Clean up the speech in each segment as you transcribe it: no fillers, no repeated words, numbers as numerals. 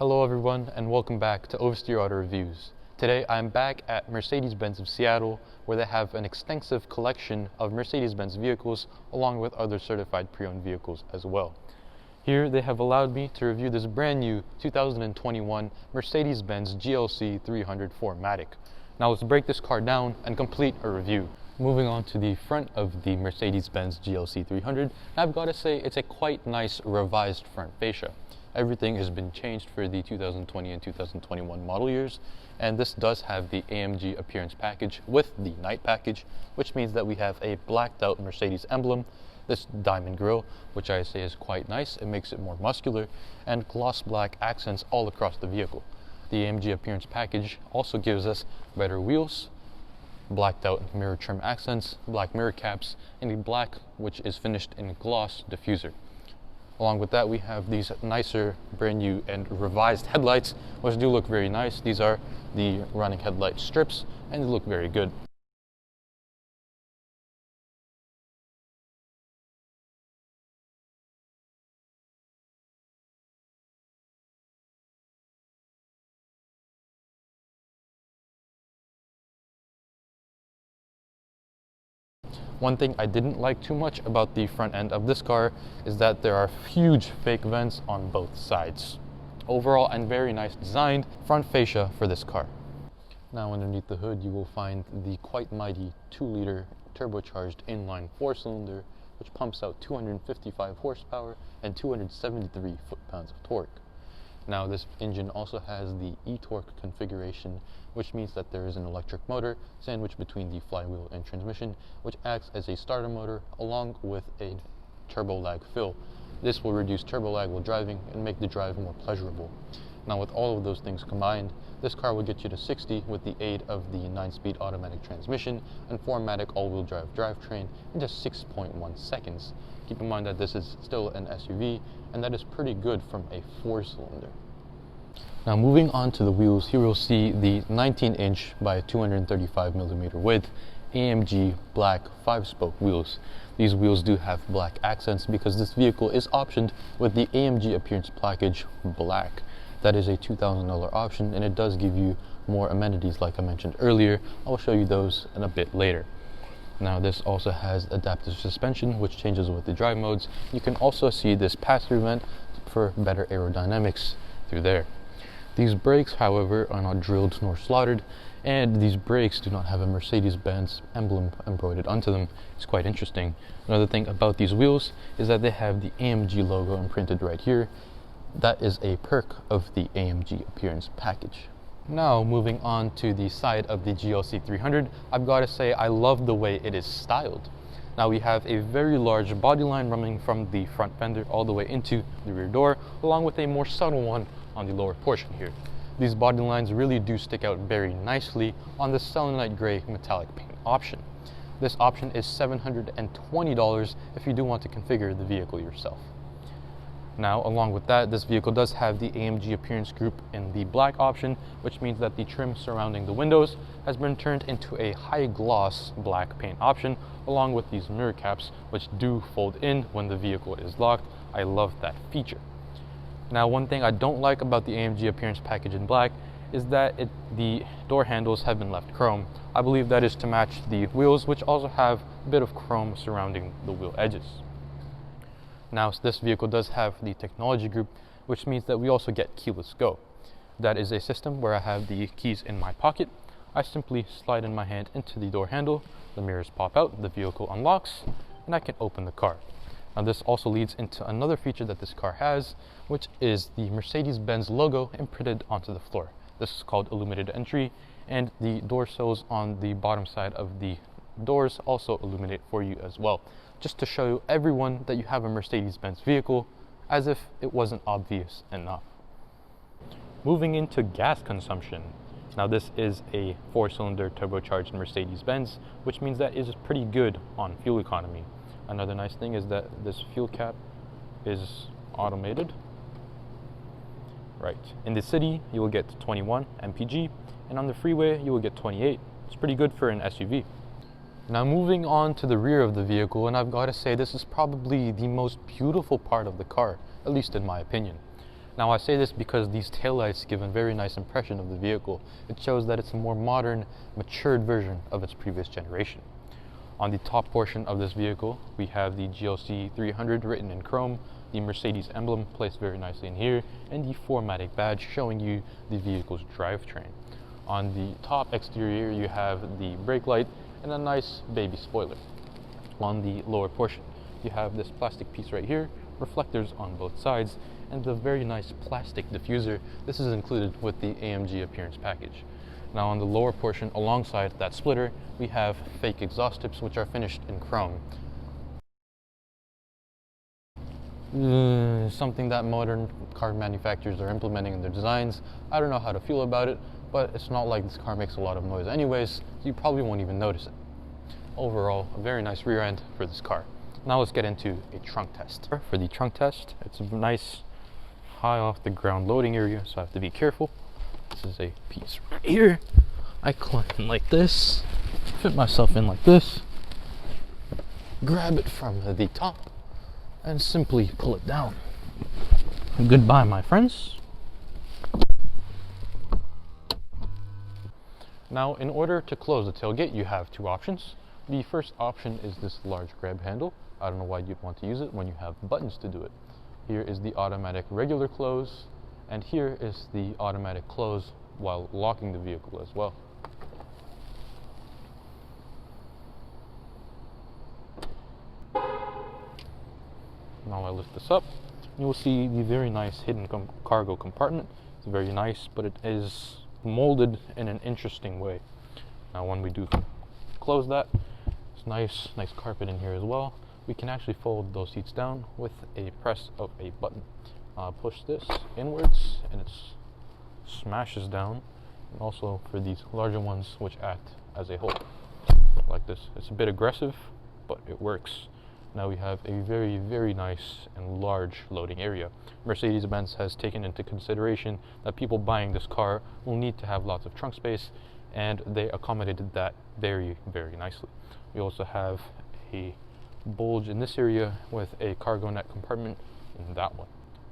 Hello everyone and welcome back to Oversteer Auto Reviews. Today I'm back at Mercedes Benz of Seattle, where they have an extensive collection of Mercedes Benz vehicles along with other certified pre-owned vehicles as well. Here they have allowed me to review this brand new 2021 Mercedes Benz GLC 300 4Matic. Now let's break this car down and complete a review. Moving on to the front of the Mercedes Benz GLC 300, I've got to say it's a quite nice revised front fascia. Everything has been changed for the 2020 and 2021 model years, and this does have the AMG appearance package with the night package, which means that we have a blacked out Mercedes emblem, this diamond grille, which I say is quite nice. It makes it more muscular, and gloss black accents all across the vehicle. The AMG appearance package also gives us better wheels, blacked out mirror trim accents, black mirror caps, and a black which is finished in gloss diffuser. Along with that, we have these nicer, brand new and revised headlights, which do look very nice. These are the running headlight strips, and they look very good. One thing I didn't like too much about the front end of this car is that there are huge fake vents on both sides. Overall, and very nice designed front fascia for this car. Now underneath the hood you will find the quite mighty 2-liter turbocharged inline 4-cylinder, which pumps out 255 horsepower and 273 foot-pounds of torque. Now this engine also has the e-torque configuration, which means that there is an electric motor sandwiched between the flywheel and transmission, which acts as a starter motor along with a turbo lag fill. This will reduce turbo lag while driving and make the drive more pleasurable. Now with all of those things combined, this car will get you to 60 with the aid of the 9-speed automatic transmission and 4Matic all-wheel drive drivetrain in just 6.1 seconds. Keep in mind that this is still an SUV, and that is pretty good from a 4-cylinder. Now moving on to the wheels, here we'll see the 19-inch by 235mm width AMG black 5-spoke wheels. These wheels do have black accents because this vehicle is optioned with the AMG appearance package black. That is a $2,000 option, and it does give you more amenities like I mentioned earlier. I'll show you those in a bit later. Now this also has adaptive suspension, which changes with the drive modes. You can also see this pass-through vent for better aerodynamics through there. These brakes, however, are not drilled nor slotted, and these brakes do not have a Mercedes Benz emblem embroidered onto them. It's quite interesting. Another thing about these wheels is that they have the AMG logo imprinted right here. That is a perk of the AMG appearance package. Now moving on to the side of the GLC 300, I've got to say I love the way it is styled. Now we have a very large body line running from the front fender all the way into the rear door, along with a more subtle one on the lower portion here. These body lines really do stick out very nicely on the selenite gray metallic paint option. This option is $720 if you do want to configure the vehicle yourself. Now, along with that, this vehicle does have the AMG appearance group in the black option, which means that the trim surrounding the windows has been turned into a high gloss black paint option, along with these mirror caps, which do fold in when the vehicle is locked. I love that feature. Now, one thing I don't like about the AMG appearance package in black is that the door handles have been left chrome. I believe that is to match the wheels, which also have a bit of chrome surrounding the wheel edges. Now, this vehicle does have the technology group, which means that we also get keyless go. That is a system where I have the keys in my pocket. I simply slide in my hand into the door handle, the mirrors pop out, the vehicle unlocks, and I can open the car. Now this also leads into another feature that this car has, which is the Mercedes Benz logo imprinted onto the floor. This is called illuminated entry, and the door sills on the bottom side of the doors also illuminate for you as well, just to show everyone that you have a Mercedes Benz vehicle, as if it wasn't obvious enough. Moving into gas consumption. Now this is a 4-cylinder turbocharged Mercedes Benz, which means that it is pretty good on fuel economy. Another nice thing is that this fuel cap is automated. Right. In the city, you will get 21 mpg, and on the freeway, you will get 28. It's pretty good for an SUV. Now moving on to the rear of the vehicle, and I've got to say this is probably the most beautiful part of the car, at least in my opinion. Now I say this because these taillights give a very nice impression of the vehicle. It shows that it's a more modern, matured version of its previous generation. On the top portion of this vehicle, we have the GLC 300 written in chrome, the Mercedes emblem placed very nicely in here, and the 4Matic badge showing you the vehicle's drivetrain. On the top exterior, you have the brake light and a nice baby spoiler. On the lower portion, you have this plastic piece right here, reflectors on both sides, and the very nice plastic diffuser. This is included with the AMG appearance package. Now on the lower portion, alongside that splitter, we have fake exhaust tips which are finished in chrome. Something that modern car manufacturers are implementing in their designs. I don't know how to feel about it, but it's not like this car makes a lot of noise anyways, so you probably won't even notice it. Overall, a very nice rear end for this car. Now let's get into a trunk test. For the trunk test, it's a nice high off the ground loading area, so I have to be careful. This is a piece right here. I climb in like this, fit myself in like this, grab it from the top, and simply pull it down. Goodbye, my friends. Now, in order to close the tailgate, you have two options. The first option is this large grab handle. I don't know why you'd want to use it when you have buttons to do it. Here is the automatic regular close, and here is the automatic close while locking the vehicle as well. Now I lift this up, you will see the very nice hidden cargo compartment. It's very nice, but it is molded in an interesting way. Now when we do close that, it's nice carpet in here as well. We can actually fold those seats down with a press of a button. Push this inwards and it smashes down, and also for these larger ones which act as a hold like this. It's a bit aggressive, but it works. Now we have a very, very nice and large loading area. Mercedes Benz has taken into consideration that people buying this car will need to have lots of trunk space, and they accommodated that very, very nicely. We also have a bulge in this area with a cargo net compartment in that one.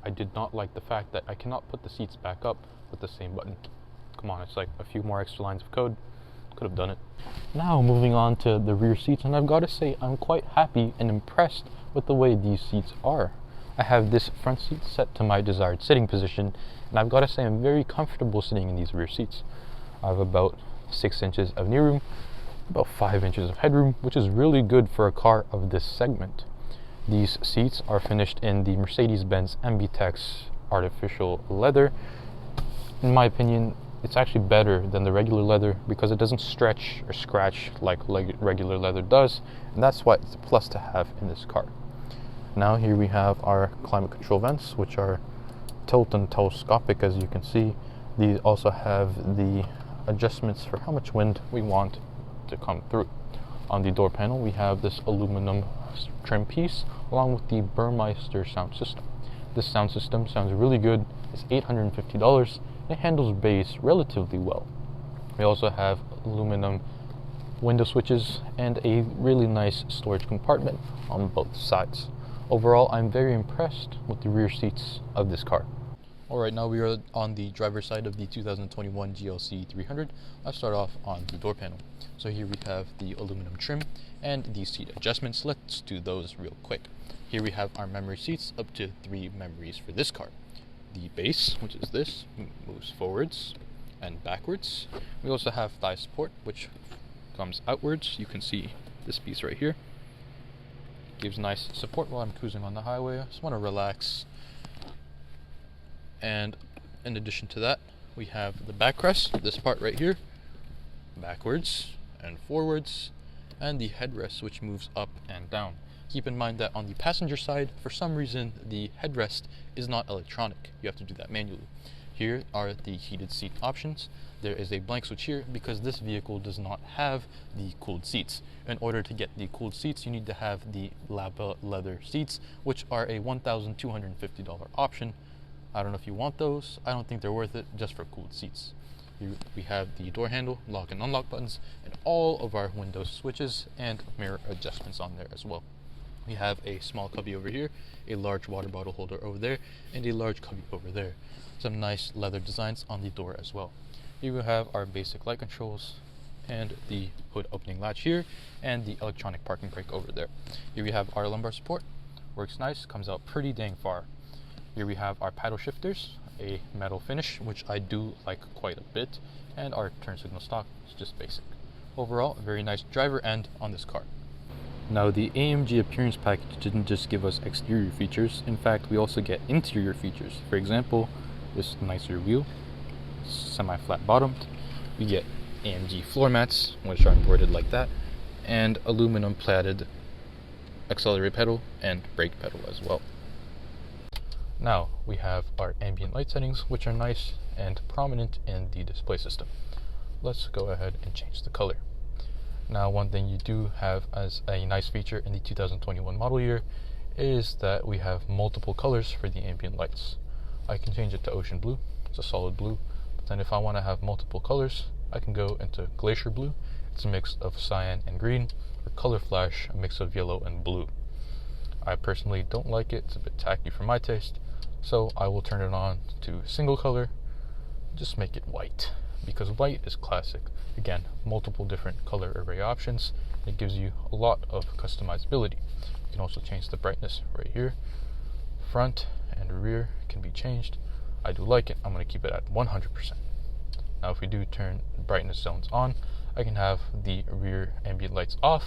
I did not like the fact that I cannot put the seats back up with the same button. Come on, it's like a few more extra lines of code. Could have done it. Now moving on to the rear seats, and I've got to say I'm quite happy and impressed with the way these seats are. I have this front seat set to my desired sitting position, and I've got to say I'm very comfortable sitting in these rear seats. I have about 6 inches of knee room, about 5 inches of headroom, which is really good for a car of this segment. These seats are finished in the Mercedes Benz MBTEX artificial leather. In my opinion, it's actually better than the regular leather because it doesn't stretch or scratch like regular leather does, and that's why it's a plus to have in this car. Now here we have our climate control vents, which are tilt and telescopic, as you can see. These also have the adjustments for how much wind we want to come through. On the door panel, we have this aluminum trim piece along with the Burmester sound system. This sound system sounds really good. It's $850. It handles bass relatively well. We also have aluminum window switches and a really nice storage compartment on both sides. Overall, I'm very impressed with the rear seats of this car. Alright, now we are on the driver's side of the 2021 GLC 300. I'll start off on the door panel. So here we have the aluminum trim and the seat adjustments. Let's do those real quick. Here we have our memory seats, up to 3 memories for this car. The base, which is this, moves forwards and backwards. We also have thigh support, which comes outwards. You can see this piece right here. Gives nice support while I'm cruising on the highway. I just want to relax. And in addition to that, we have the backrest, this part right here, backwards and forwards, and the headrest, which moves up and down. Keep in mind that on the passenger side, for some reason, the headrest is not electronic. You have to do that manually. Here are the heated seat options. There is a blank switch here because this vehicle does not have the cooled seats. In order to get the cooled seats, you need to have the Lapa leather seats, which are a $1,250 option. I don't know if you want those. I don't think they're worth it just for cooled seats. Here we have the door handle, lock and unlock buttons, and all of our window switches and mirror adjustments on there as well. We have a small cubby over here, a large water bottle holder over there, and a large cubby over there. Some nice leather designs on the door as well. Here we have our basic light controls and the hood opening latch here, and the electronic parking brake over there. Here we have our lumbar support, works nice, comes out pretty dang far. Here we have our paddle shifters, a metal finish, which I do like quite a bit, and our turn signal stock is just basic. Overall, a very nice driver end on this car. Now, the AMG appearance package didn't just give us exterior features. In fact, we also get interior features. For example, this nicer wheel, semi-flat bottomed. We get AMG floor mats, which are embroidered like that, and aluminum plated accelerator pedal and brake pedal as well. Now, we have our ambient light settings, which are nice and prominent in the display system. Let's go ahead and change the color. Now, one thing you do have as a nice feature in the 2021 model year is that we have multiple colors for the ambient lights. I can change it to ocean blue, it's a solid blue, but then if I want to have multiple colors, I can go into glacier blue, it's a mix of cyan and green, or color flash, a mix of yellow and blue. I personally don't like it, it's a bit tacky for my taste, so I will turn it on to single color, just make it white, because white is classic. Again, multiple different color array options. It gives you a lot of customizability. You can also change the brightness right here. Front and rear can be changed. I do like it. I'm going to keep it at 100%. Now, if we do turn brightness zones on, I can have the rear ambient lights off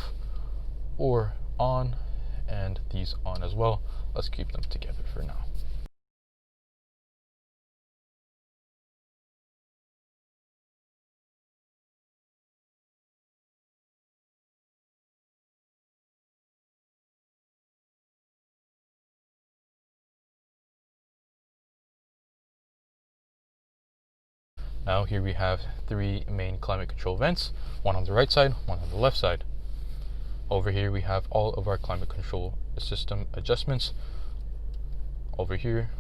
or on, and these on as well. Let's keep them together for now. Now, here we have three main climate control vents, one on the right side, one on the left side. Over here we have all of our climate control system adjustments. Over here,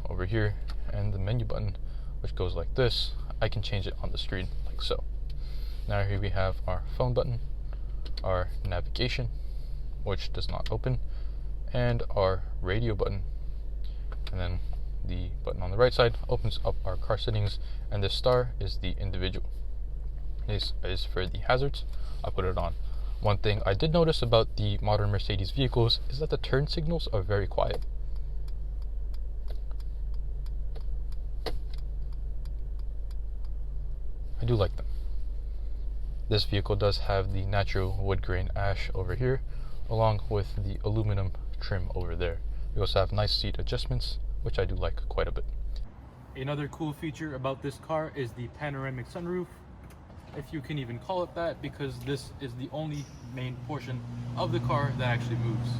and the menu button, which goes like this. I can change it on the screen like so. Now here we have our phone button, our navigation, which does not open, and our radio button. And then the button on the right side opens up our car settings, and this star is the individual. This is for the hazards. I'll put it on. One thing I did notice about the modern Mercedes vehicles is that the turn signals are very quiet. I do like them. This vehicle does have the natural wood grain ash over here, along with the aluminum trim over there. We also have nice seat adjustments, which I do like quite a bit. Another cool feature about this car is the panoramic sunroof, if you can even call it that, because this is the only main portion of the car that actually moves.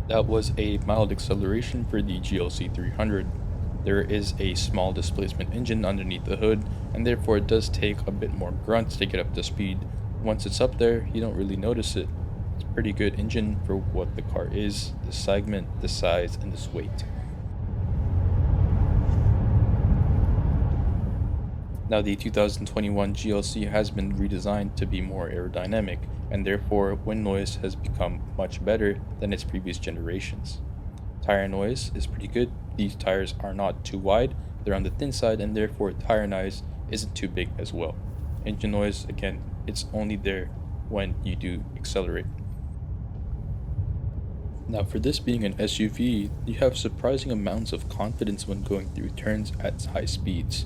That was a mild acceleration for the GLC 300. There is a small displacement engine underneath the hood, and therefore it does take a bit more grunt to get up to speed. Once it's up there, you don't really notice it. Pretty good engine for what the car is, the segment, the size, and its weight. Now the 2021 GLC has been redesigned to be more aerodynamic, and therefore wind noise has become much better than its previous generations. Tire noise is pretty good. These tires are not too wide, they're on the thin side, and therefore tire noise isn't too big as well. Engine noise, again, it's only there when you do accelerate. Now for this being an SUV, you have surprising amounts of confidence when going through turns at high speeds.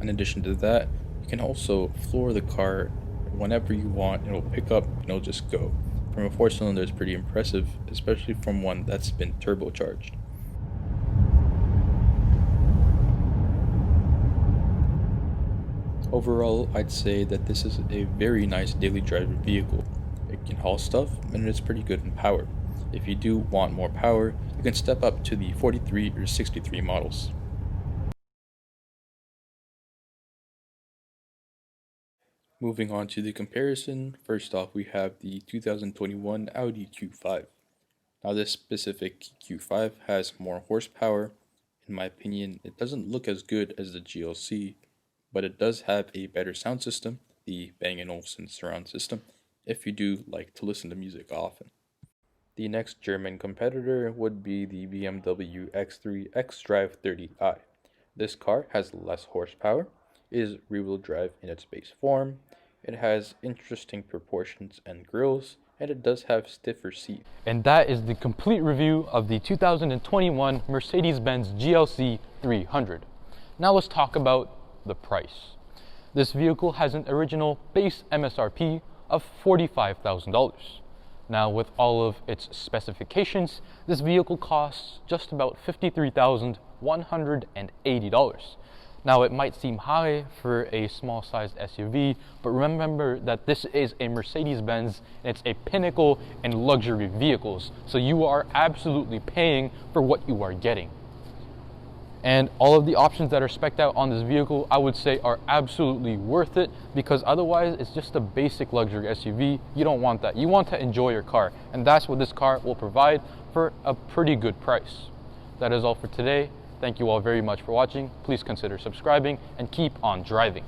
In addition to that, you can also floor the car whenever you want. It'll pick up and it'll just go. From a 4-cylinder, it's pretty impressive, especially from one that's been turbocharged. Overall, I'd say that this is a very nice daily driver vehicle. It can haul stuff and it's pretty good in power. If you do want more power, you can step up to the 43 or 63 models. Moving on to the comparison, first off we have the 2021 Audi Q5. Now this specific Q5 has more horsepower. In my opinion, it doesn't look as good as the GLC, but it does have a better sound system, the Bang & Olufsen surround system, if you do like to listen to music often. The next German competitor would be the BMW X3 xDrive 30i. This car has less horsepower, is rear-wheel drive in its base form, it has interesting proportions and grills, and it does have stiffer seats. And that is the complete review of the 2021 Mercedes Benz GLC 300. Now let's talk about the price. This vehicle has an original base MSRP of $45,000. Now with all of its specifications, this vehicle costs just about $53,180. Now it might seem high for a small sized SUV, but remember that this is a Mercedes Benz and it's a pinnacle in luxury vehicles. So you are absolutely paying for what you are getting. And all of the options that are spec'd out on this vehicle, I would say are absolutely worth it, because otherwise it's just a basic luxury SUV. You don't want that. You want to enjoy your car, and that's what this car will provide for a pretty good price. That is all for today. Thank you all very much for watching. Please consider subscribing and keep on driving.